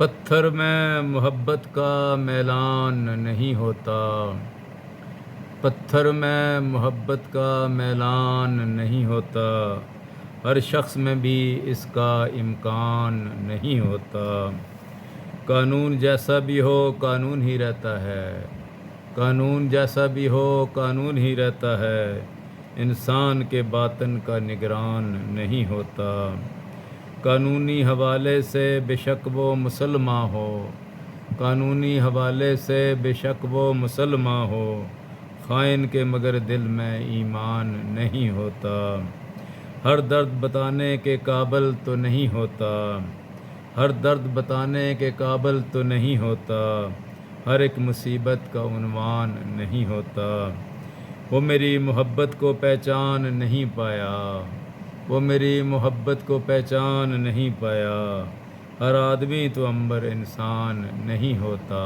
پتھر میں محبت کا میلان نہیں ہوتا، پتھر میں محبت کا میلان نہیں ہوتا، ہر شخص میں بھی اس کا امکان نہیں ہوتا۔ قانون جیسا بھی ہو قانون ہی رہتا ہے، قانون جیسا بھی ہو قانون ہی رہتا ہے، انسان کے باطن کا نگران نہیں ہوتا۔ قانونی حوالے سے بے شک وہ مسلمان ہو، قانونی حوالے سے بے شک وہ مسلمان ہو، خائن کے مگر دل میں ایمان نہیں ہوتا۔ ہر درد بتانے کے قابل تو نہیں ہوتا، ہر درد بتانے کے قابل تو نہیں ہوتا، ہر ایک مصیبت کا عنوان نہیں ہوتا۔ وہ میری محبت کو پہچان نہیں پایا، وہ میری محبت کو پہچان نہیں پایا، ہر آدمی تو عنبر انسان نہیں ہوتا۔